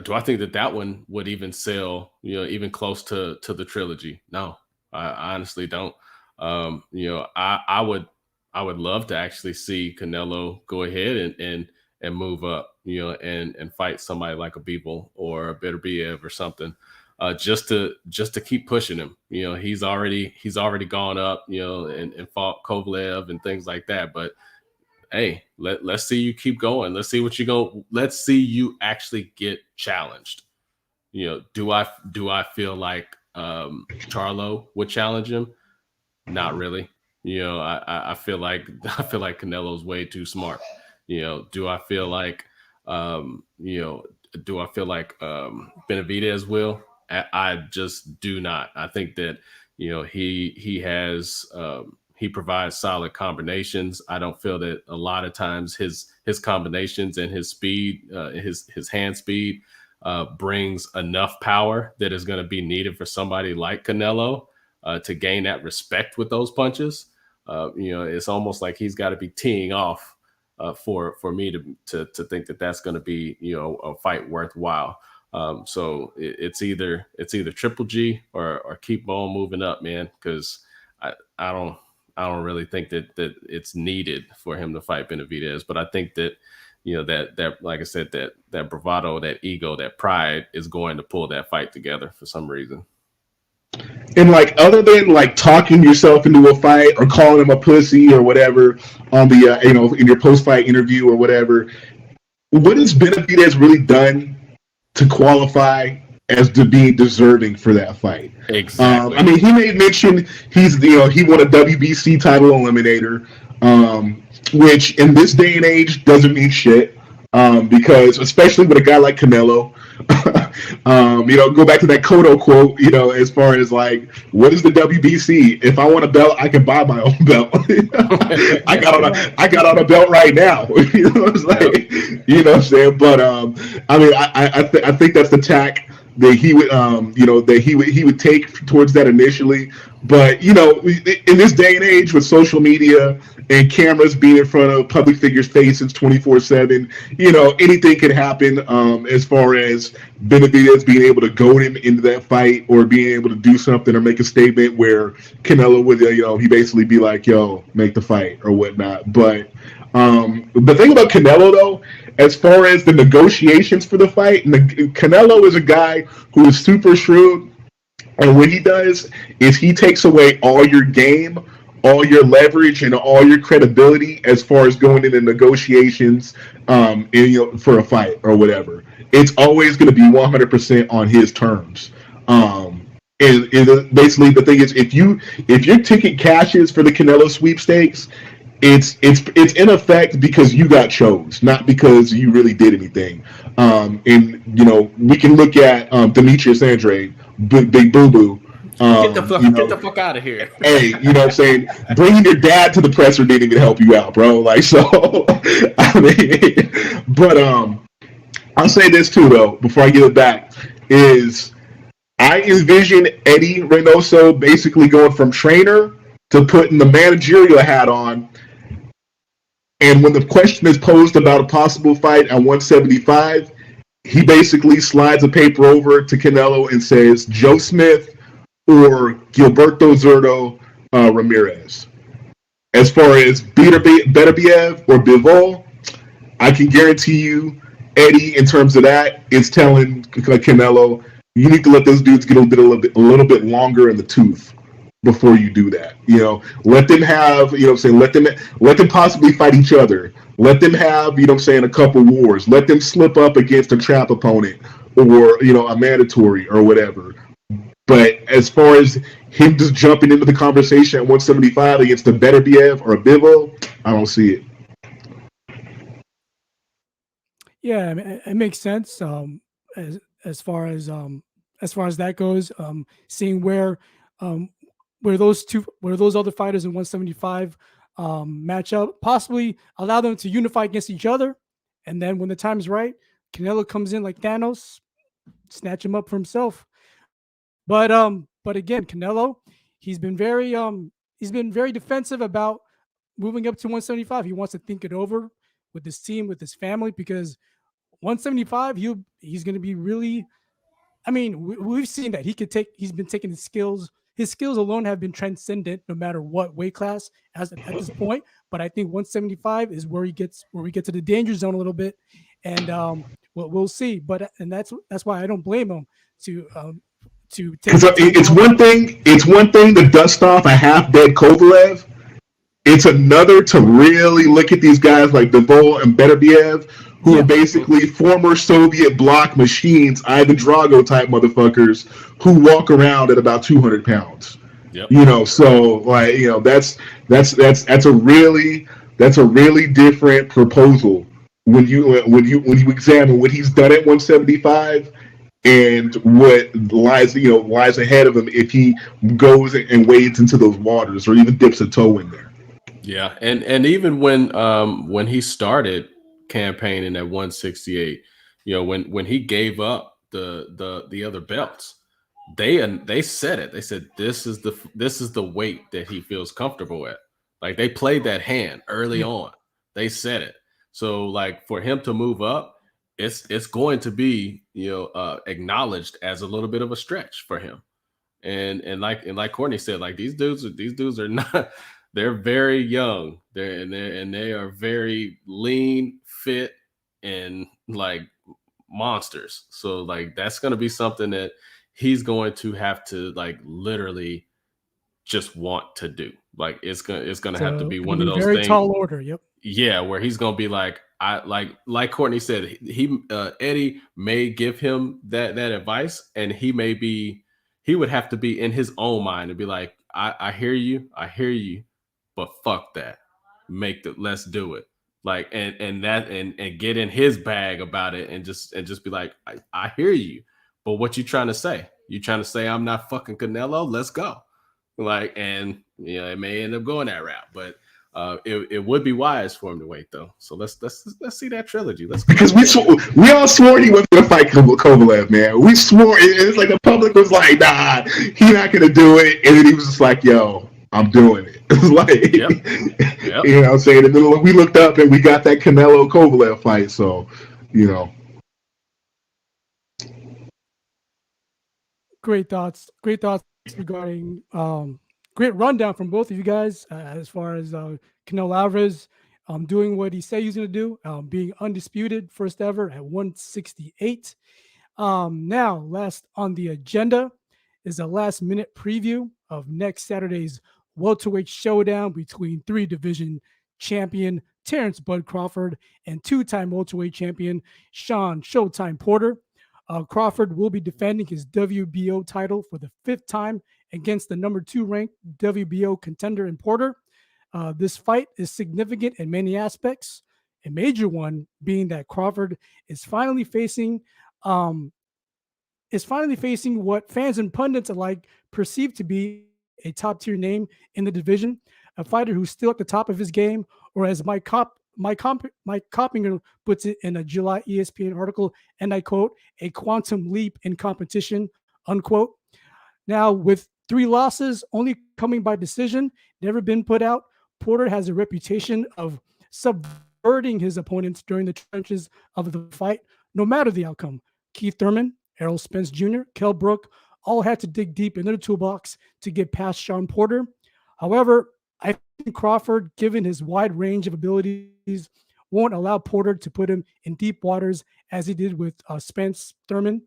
Do I think that one would even sell, even close to the trilogy? No, I honestly don't. I would love to actually see Canelo go ahead and move up, and fight somebody like a Bivol or a Beterbiev or something, just to keep pushing him. He's already gone up, and fought Kovalev and things like that. But hey, let's see you keep going. Let's see let's see you actually get challenged. Do I feel like Charlo would challenge him? Not really. I feel like Canelo's way too smart. Do I feel like Benavidez will? I just do not. I think that he has he provides solid combinations. I don't feel that a lot of times his combinations and his speed, his hand speed, brings enough power that is going to be needed for somebody like Canelo to gain that respect with those punches. It's almost like he's got to be teeing off for me to think that that's going to be a fight worthwhile. So it's either Triple G or keep on moving up, man, because I don't really think that it's needed for him to fight Benavidez. But I think that that like I said, that bravado, that ego, that pride is going to pull that fight together for some reason. And like, other than like talking yourself into a fight or calling him a pussy or whatever on the in your post-fight interview or whatever, what has Benavidez really done to qualify as to being deserving for that fight? Exactly. I mean, he made mention he won a WBC title eliminator, which in this day and age doesn't mean shit, because especially with a guy like Canelo, go back to that Cotto quote, as far as like, what is the WBC? If I want a belt, I can buy my own belt. I got on a belt right now. It's like, you know what I'm saying? But I mean, I think that's the tack that he would he would take towards that initially. But in this day and age with social media and cameras being in front of public figures' faces 24/7, anything can happen, as far as Benavidez being able to goad him into that fight or being able to do something or make a statement where Canelo would he basically be like, yo, make the fight or whatnot. But the thing about Canelo, though, as far as the negotiations for the fight, Canelo is a guy who is super shrewd. And what he does is he takes away all your game, all your leverage, and all your credibility as far as going into negotiations for a fight or whatever. It's always going to be 100% on his terms. And basically the thing is, if your ticket cashes for the Canelo sweepstakes, it's in effect because you got chose, not because you really did anything. And we can look at Demetrius Andre, Big Boo Boo. Get the fuck out of here. Hey, you know what I'm saying? Bringing your dad to the presser didn't even help you out, bro. Like, so, I mean, but I'll say this too, though, before I give it back, is I envision Eddie Reynoso basically going from trainer to putting the managerial hat on. And when the question is posed about a possible fight at 175, he basically slides a paper over to Canelo and says, Joe Smith or Gilberto Zurdo Ramirez. As far as Beterbiev or Bivol, I can guarantee you, Eddie, in terms of that, is telling Canelo, you need to let those dudes get a little bit longer in the tooth before you do that. Let them have, let them possibly fight each other. Let them have, a couple wars. Let them slip up against a trap opponent or, a mandatory or whatever. But as far as him just jumping into the conversation at 175 against a Beterbiev or a Bivol, I don't see it. Yeah, I mean, it makes sense. As far as that goes, seeing where those other fighters in 175 match up, possibly allow them to unify against each other, and then when the time is right, Canelo comes in like Thanos, snatch him up for himself. But again, Canelo, he's been very defensive about moving up to 175. He wants to think it over with his team, with his family, because 175, he's going to be really. I mean, we've seen that he's been taking his skills. His skills alone have been transcendent, no matter what weight class at this point. But I think 175 is where we get to the danger zone a little bit, and we'll see. But that's why I don't blame him to take. It's one thing. It's one thing to dust off a half-dead Kovalev. It's another to really look at these guys like Bivol and Beterbiev, who are basically former Soviet bloc machines, Ivan Drago type motherfuckers who walk around at about 200 pounds. Yep. So like, that's a really different proposal when you examine what he's done at 175 and what lies ahead of him if he goes and wades into those waters or even dips a toe in there. Yeah, and even when he started campaigning at 168, when he gave up the other belts, they said it. They said this is the weight that he feels comfortable at. Like, they played that hand early on. They said it. So like, for him to move up, it's going to be acknowledged as a little bit of a stretch for him. And like Courtney said, like, these dudes are not. They're very young. They are very lean, fit, and like monsters. So like, that's going to be something that he's going to have to like literally just want to do. Like, it's gonna have to be one of those very things. Tall order. Yep. Yeah, where he's gonna be like, like Courtney said, Eddie may give him that advice, and he would have to be in his own mind and be like, I hear you, but fuck that. Let's do it. Like, and get in his bag about it and just be like, I hear you, but what you trying to say? You trying to say I'm not fucking Canelo? Let's go. Like, and it may end up going that route, but it would be wise for him to wait though. So let's see that trilogy. Let's go. Because we all swore he wasn't gonna fight Kovalev, man. We swore it's like the public was like, nah, he's not gonna do it, and then he was just like, yo, I'm doing it. It's like, Yep. You know what I'm saying? And then we looked up and we got that Canelo Kovalev fight. So, Great thoughts regarding great rundown from both of you guys as far as Canelo Alvarez doing what he said he's going to do, being undisputed, first ever at 168. Now, last on the agenda is a last-minute preview of next Saturday's welterweight showdown between three-division champion Terence Bud Crawford and two-time welterweight champion Shawn Showtime Porter. Crawford will be defending his WBO title for the fifth time against the number 2 ranked WBO contender in Porter. This fight is significant in many aspects. A major one being that Crawford is finally facing um, what fans and pundits alike perceive to be a top tier name in the division, a fighter who's still at the top of his game, or as Mike Coppinger puts it in a July ESPN article, and I quote, a quantum leap in competition, unquote. Now, with 3 losses only coming by decision, never been put out, Porter has a reputation of subverting his opponents during the trenches of the fight, no matter the outcome. Keith Thurman, Errol Spence Jr., Kell Brook all had to dig deep into the toolbox to get past Shawn Porter. However, I think Crawford, given his wide range of abilities, won't allow Porter to put him in deep waters as he did with Spence Thurman.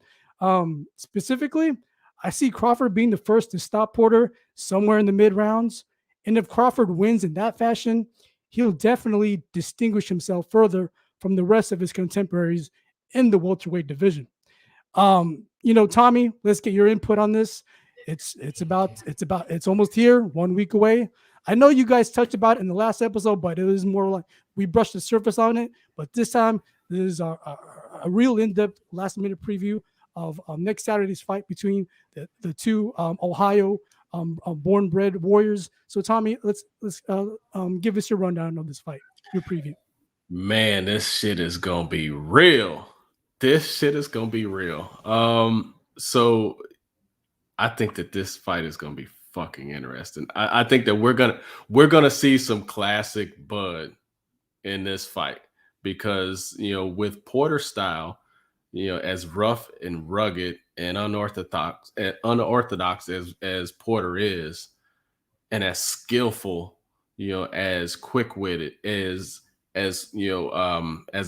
Specifically, I see Crawford being the first to stop Porter somewhere in the mid rounds. And if Crawford wins in that fashion, he'll definitely distinguish himself further from the rest of his contemporaries in the welterweight division. Tommy, let's get your input on this. It's almost here, 1 week away. I know you guys touched about it in the last episode, but it was more like we brushed the surface on it. But this time, this is a real in-depth last-minute preview of next Saturday's fight between the two Ohio born-bred warriors. So, Tommy, let's give us your rundown of this fight, your preview. Man, this shit is gonna be real. So I think that this fight is gonna be fucking interesting. I think that we're gonna see some classic Bud in this fight because with Porter style, as rough and rugged and unorthodox as Porter is, and as skillful, as quick-witted, as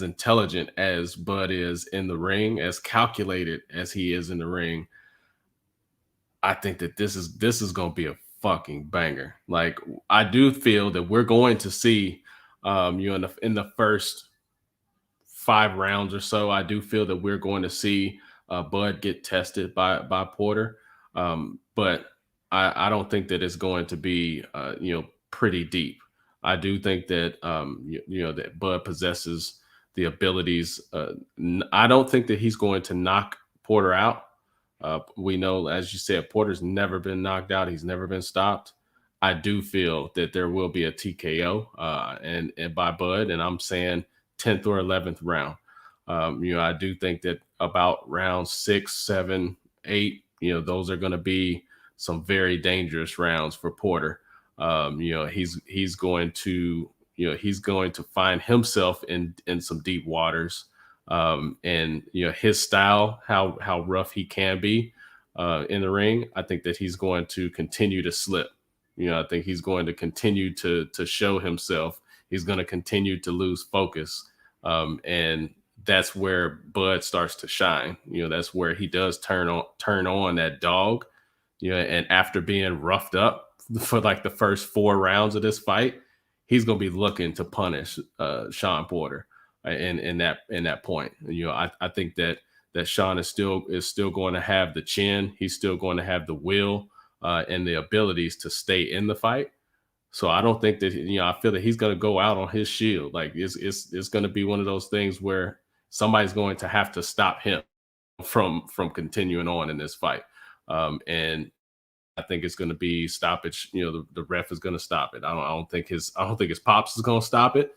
intelligent as Bud is in the ring, as calculated as he is in the ring, I think that this is going to be a fucking banger. Like, I do feel that we're going to see, in the first 5 rounds or so, I do feel that we're going to see Bud get tested by Porter, but I don't think that it's going to be pretty deep. I do think that that Bud possesses the abilities. I don't think that he's going to knock Porter out. We know, as you said, Porter's never been knocked out. He's never been stopped. I do feel that there will be a TKO and by Bud, and I'm saying 10th or 11th round. I do think that about round 6, 7, 8, those are going to be some very dangerous rounds for Porter. He's going to find himself in some deep waters. And his style, how rough he can be in the ring, I think that he's going to continue to slip. I think he's going to continue to show himself. He's going to continue to lose focus. And that's where Bud starts to shine. That's where he does turn on that dog. And after being roughed up for like the first 4 rounds of this fight, he's going to be looking to punish Shawn Porter in that point. I think that Shawn is still going to have the chin. He's still going to have the will and the abilities to stay in the fight. So I don't think that I feel that he's going to go out on his shield. Like it's going to be one of those things where somebody's going to have to stop him from continuing on in this fight. And I think it's going to be stoppage. The ref is going to stop it. I don't think his pops is going to stop it.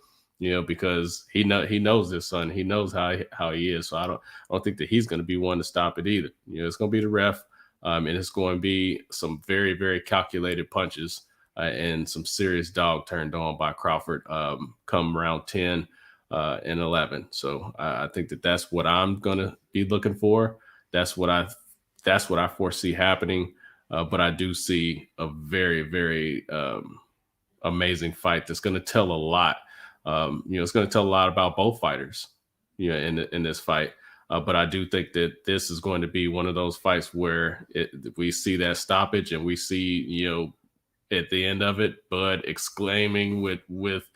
Because he knows this son. He knows how he is. So I don't think that he's going to be one to stop it either. It's going to be the ref, and it's going to be some very, very calculated punches and some serious dog turned on by Crawford come round 10 and 11. So I think that that's what I'm going to be looking for. That's what I foresee happening. But I do see a very, very amazing fight that's going to tell a lot. It's going to tell a lot about both fighters, in this fight. But I do think that this is going to be one of those fights where we see that stoppage and we see, at the end of it, Bud exclaiming with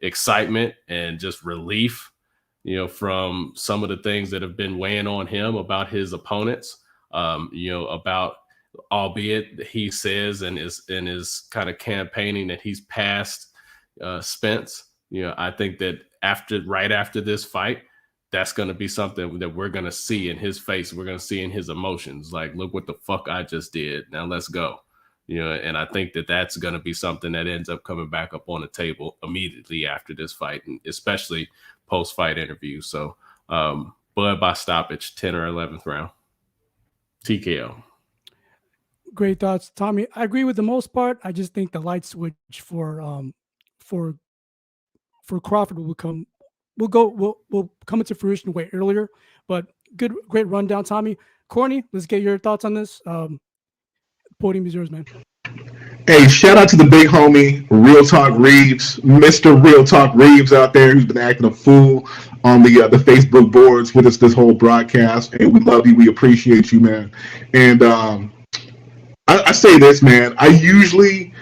excitement and just relief, from some of the things that have been weighing on him about his opponents, about, albeit he says and is kind of campaigning that he's past Spence. I think that right after this fight, that's going to be something that we're going to see in his face. We're going to see in his emotions. Like, look what the fuck I just did. Now let's go. And I think that that's going to be something that ends up coming back up on the table immediately after this fight, and especially post-fight interview. So, Bud by stoppage, 10 or 11th round. TKO. Great thoughts, Tommy. I agree with the most part. I just think the light switch for Crawford will come into fruition way earlier. But great rundown, Tommy. Corny, let's get your thoughts on this. Podium is yours, man. Hey, shout out to the big homie, Real Talk Reeves, Mr. Real Talk Reeves out there, who's been acting a fool on the Facebook boards with us this whole broadcast. And we love you. We appreciate you, man. And I say this, man. I usually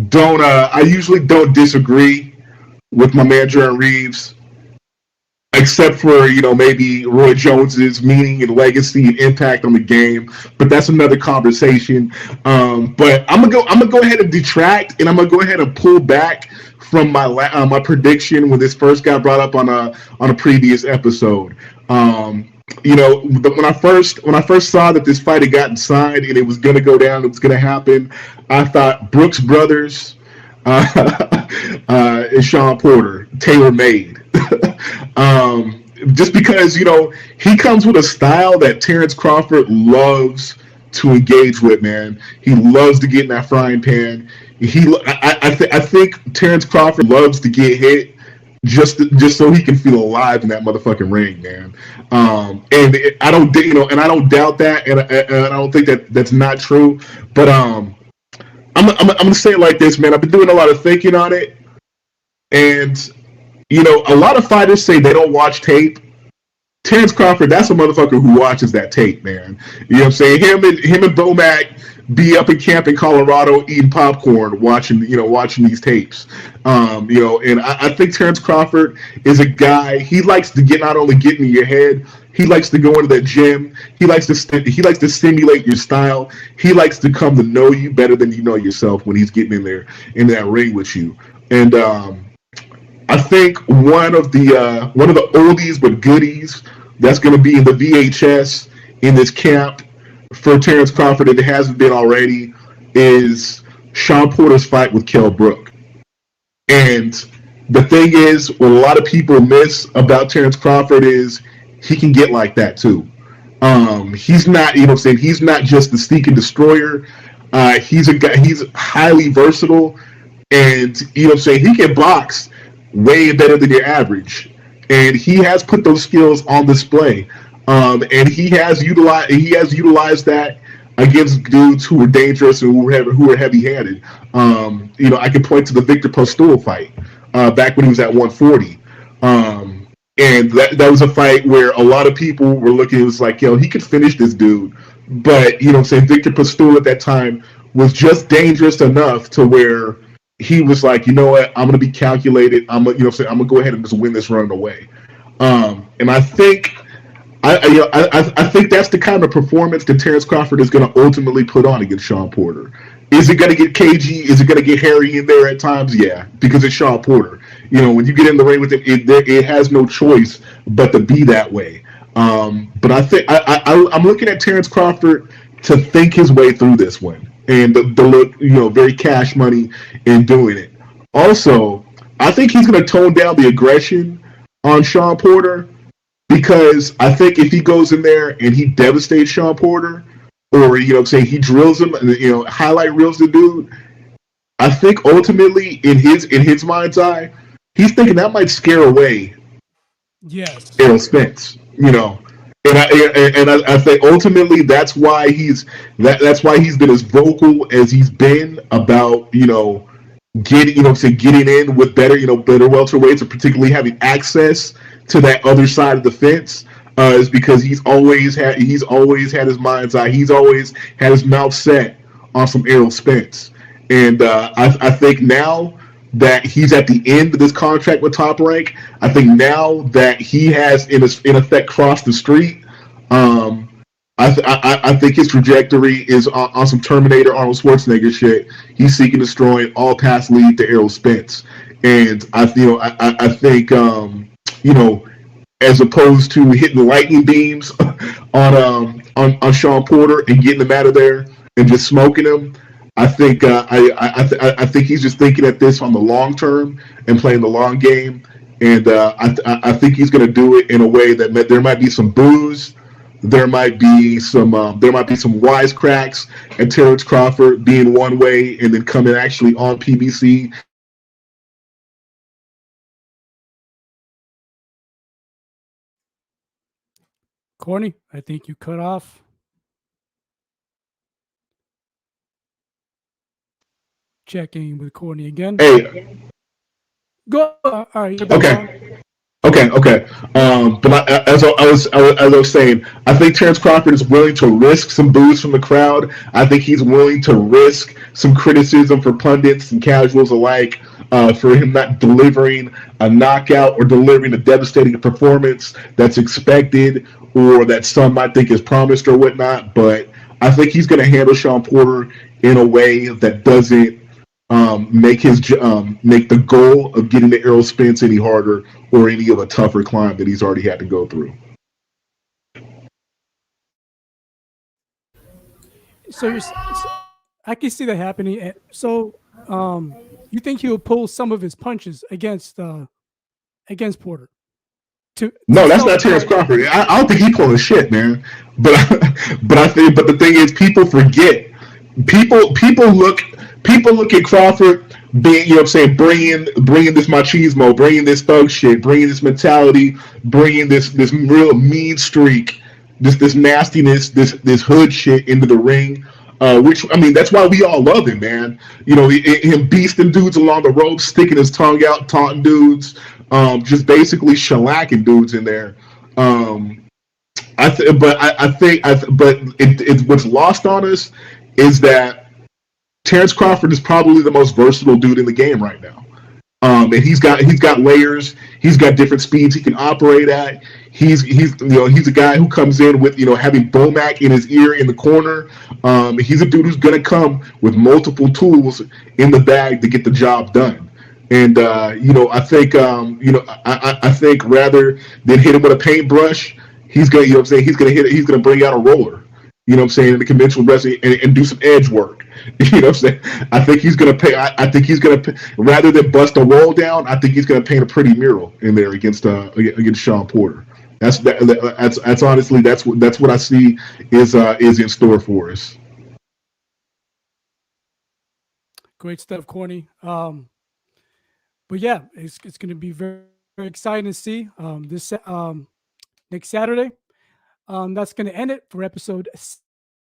don't disagree with my man Jermain Reeves, except for maybe Roy Jones's meaning and legacy and impact on the game, but that's another conversation. But I'm gonna go ahead and detract, and I'm gonna go ahead and pull back from my prediction when this first got brought up on a previous episode. When I first saw that this fight had gotten signed and it was gonna go down, it was gonna happen, I thought Brooks Brothers and Shawn Porter, tailor made. Just because he comes with a style that Terence Crawford to engage with, man. He loves to get in that frying pan. I think Terence Crawford loves to get hit just so he can feel alive in that motherfucking ring, man. I don't doubt that, and I don't think that's not true. But I'm gonna say it like this, man. I've been doing a lot of thinking on it, and a lot of fighters say they don't watch tape. Terence Crawford, that's a motherfucker who watches that tape, man. You know what I'm saying? Him and Bomac be up in camp in Colorado eating popcorn, watching these tapes. And I think Terence Crawford is a guy. He likes to not only get in your head. He likes to go into the gym. He likes to stimulate your style. He likes to come to know you better than you know yourself when he's getting in there in that ring with you. And I think one of the oldies but goodies that's going to be in the VHS in this camp for Terence Crawford, if it hasn't been already, is Shawn Porter's fight with Kell Brook. And the thing is, what a lot of people miss about Terence Crawford is he can get like that too. He's not, he's not just the sneak and destroyer. He's a guy. He's highly versatile, and he can box way better than your average, and he has put those skills on display, and he has utilized that against dudes who were dangerous and who were heavy-handed. I can point to the Victor Postol fight back when he was at 140, and that was a fight where a lot of people were looking. It was like, he could finish this dude, but Victor Postol at that time was just dangerous enough to where he was like, you know what, I'm gonna be calculated. I'm gonna go ahead and just win this run away. And I think I think that's the kind of performance that Terence Crawford is going to ultimately put on against Shawn Porter. Is it going to get cagey? Is it going to get hairy in there at times? Yeah, because it's Shawn Porter. When you get in the ring with him, it has no choice but to be that way. But I think I'm looking at Terence Crawford to think his way through this one, and to look, very cash money in doing it. Also, I think he's going to tone down the aggression on Shawn Porter, because I think if he goes in there and he devastates Shawn Porter, or he drills him and highlight reels the dude, I think ultimately in his mind's eye, he's thinking that might scare away Errol Spence, And I think ultimately that's why he's been as vocal as he's been about getting in with better welterweights, or particularly having access to that other side of the fence, is because he's always had his mind's eye. He's always had his mouth set on some Errol Spence, and I think now that he's at the end of this contract with Top Rank, I think now that he has in effect crossed the street, I think his trajectory is on some Terminator Arnold Schwarzenegger shit. He's seeking destroying all paths lead to Errol Spence. And I think you know, as opposed to hitting the lightning beams on Shawn Porter and getting him out of there and just smoking him. I think I think he's just thinking at this on the long term and playing the long game, and I think he's going to do it in a way that there might be some boos, there might be some wisecracks, and Terence Crawford being one way and then coming actually on PBC and being the other way. Corny, I think you cut off. Checking with Corny again. Hey, Go. All right, you're back on. okay. Okay. As I was saying, I think Terence Crawford is willing to risk some boos from the crowd. I think he's willing to risk some criticism for pundits and casuals alike for him not delivering a knockout or delivering a devastating performance that's expected or that some might think is promised or whatnot. But I think he's going to handle Shawn Porter in a way that doesn't make the goal of getting the arrow spins any harder or any of a tougher climb that he's already had to go through. So I can see that happening. So, you think he'll pull some of his punches against Porter? To No, that's show not Terence how Crawford. I don't think he pulling shit, man. But but the thing is, people forget. People look at Crawford being, you know what I'm saying, bringing this machismo, bringing this thug shit, bringing this mentality, bringing this real mean streak, this nastiness, this hood shit into the ring. Which I mean, that's why we all love him, man. You know, him beasting dudes along the ropes, sticking his tongue out, taunting dudes, just basically shellacking dudes in there. Um, I think, but what's lost on us is that Terence Crawford is probably the most versatile dude in the game right now. And he's got layers. He's got different speeds he can operate at. He's a guy who comes in with having Bomac in his ear in the corner. He's a dude who's gonna come with multiple tools in the bag to get the job done. And I think I think rather than hit him with a paintbrush, he's gonna he's gonna bring out a roller. You know what I'm saying, in the conventional wrestling and do some edge work. You know what I'm saying? I think he's gonna pay. I think he's gonna rather than bust a roll down. I think he's gonna paint a pretty mural in there against Shawn Porter. That's honestly that's what I see is in store for us. great stuff, Corny. But yeah, it's going to be very, very exciting to see this next Saturday. That's going to end it for episode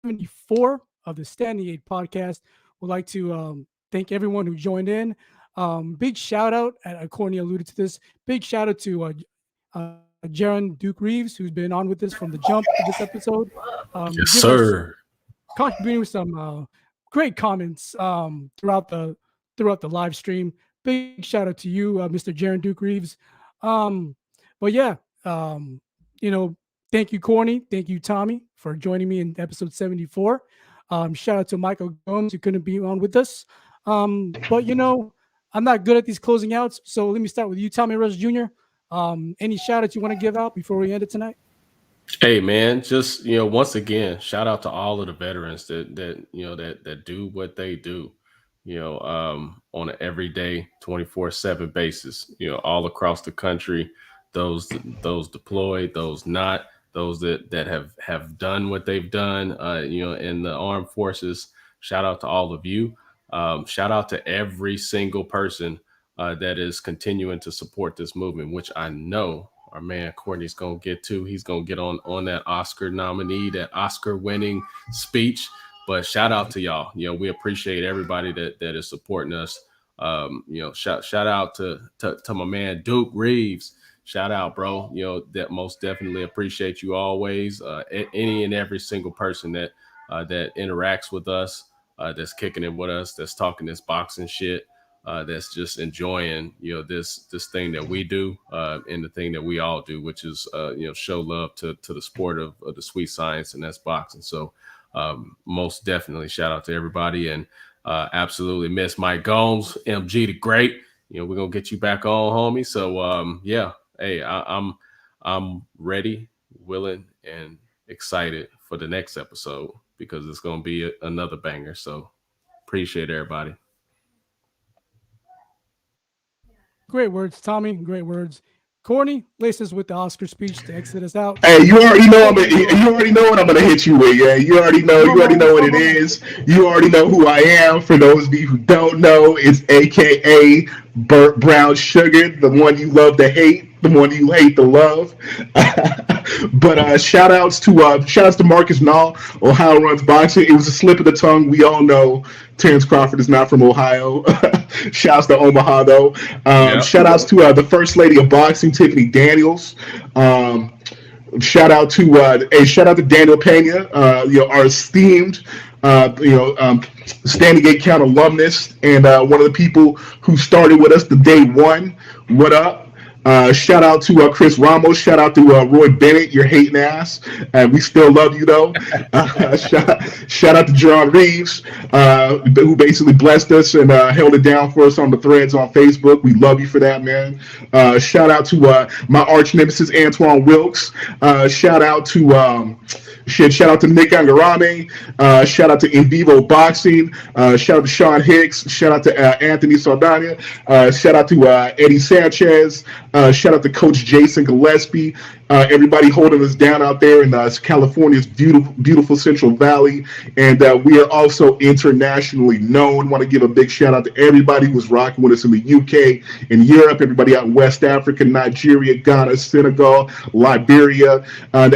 74 of the Standing 8 podcast. We'd like to thank everyone who joined in. Big shout out, Corny alluded to this, big shout out to Jaron Duke Reeves, who's been on with us from the jump of this episode. Yes, sir. Contributing with some great comments throughout the live stream. Big shout out to you, Mr. Jaron Duke Reeves. But yeah, thank you, Corny. Thank you, Tommy, for joining me in episode 74. Shout out to Michael Gomes, who couldn't be on with us. But I'm not good at these closing outs, so let me start with you, Tommy Rush Jr. Any shout outs you want to give out before we end it tonight? Hey man, just once again, shout out to all of the veterans that do what they do, on an everyday 24/7 basis, all across the country, those deployed, those not, those that have done what they've done, in the armed forces. Shout out to all of you. Shout out to every single person that is continuing to support this movement, which I know our man Courtney's gonna get to. He's gonna get on that Oscar nominee, that Oscar winning speech. But shout out to y'all. We appreciate everybody that is supporting us. Shout out to my man Duke Reeves. Shout out, bro. That most definitely appreciate you always. Any and every single person that interacts with us, that's kicking it with us, that's talking this boxing shit. That's just enjoying, this thing that we do, and the thing that we all do, which is, show love to the sport of the sweet science, and that's boxing. So, most definitely shout out to everybody, and absolutely miss Mike Gomes, MG the Great. we're gonna get you back on, homie. So yeah, hey, I'm ready, willing, and excited for the next episode because it's gonna be another banger. So appreciate everybody. Great words, Tommy. Great words. Corny, lace us with the Oscar speech to exit us out. Hey, you already know you already know what I'm gonna hit you with. Yeah, you already know what it is. You already know who I am. For those of you who don't know, it's AKA Burt Brown Sugar, the one you love to hate, the one you hate to love. But shout outs to Marcus Nall, Ohio Runs Boxing. It was a slip of the tongue. We all know Terence Crawford is not from Ohio. Shouts to Omaha though. Yep. Shout outs to the First Lady of Boxing, Tiffany Daniels. Shout out to Daniel Pena, our esteemed, Standing 8 Count alumnus and one of the people who started with us the day one. What up? Shout out to Chris Ramos. Shout out to Roy Bennett, your hating ass. We still love you though. Shout out to John Reeves, who basically blessed us and held it down for us on the threads on Facebook. We love you for that, man. Shout out to my arch nemesis Antoine Wilkes. Shout out to Nick Angarame. Shout out to In Vivo Boxing. Shout out to Sean Hicks. Shout out to Anthony Saldana. Shout out to Eddie Sanchez. Shout out to Coach Jason Gillespie. Everybody holding us down out there in California's beautiful Central Valley. And we are also internationally known. Want to give a big shout out to everybody who's rocking with us in the UK, in Europe, everybody out in West Africa, Nigeria, Ghana, Senegal, Liberia. And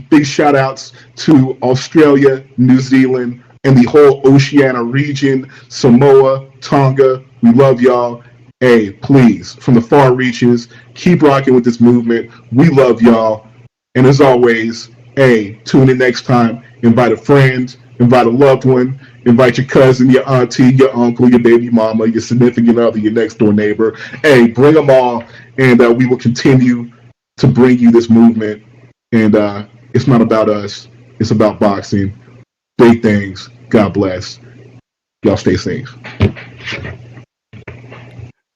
big shout outs to Australia, New Zealand, and the whole Oceania region, Samoa, Tonga. We love y'all. Hey, please, from the far reaches, keep rocking with this movement. We love y'all. And as always, hey, tune in next time. Invite a friend, invite a loved one, invite your cousin, your auntie, your uncle, your baby mama, your significant other, your next door neighbor. Hey, bring them all, and we will continue to bring you this movement. And it's not about us. It's about boxing. Big things. God bless. Y'all stay safe.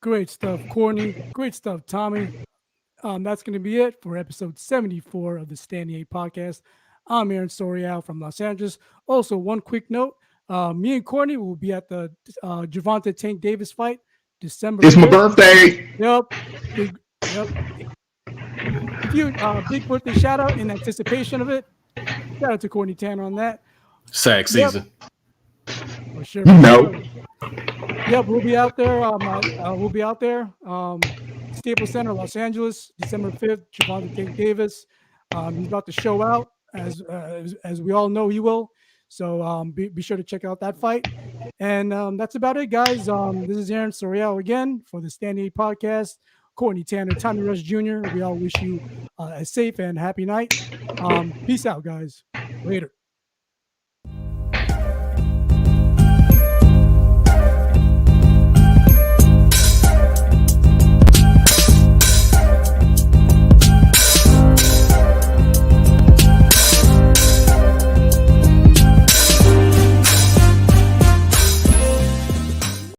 Great stuff, Corny. Great stuff, Tommy. That's going to be it for episode 74 of the Standing 8 podcast. I'm Aaron Sorial from Los Angeles. Also, one quick note. Me and Corny will be at the Gervonta Tank Davis fight December 5th. It's my birthday. Yep. Big birthday shout out in anticipation of it. Shout out to Corny Tanner on that. Sack season. For sure. No. Yep, we'll be out there. Staples Center, Los Angeles, December 5th. Gervonta Tank Davis. He's about to show out, as we all know he will. So be sure to check out that fight. And that's about it, guys. This is Aaron Sorial again for the Standing 8 podcast. Courtney Tanner, Tommy Rush Jr. We all wish you a safe and happy night. Peace out, guys. Later.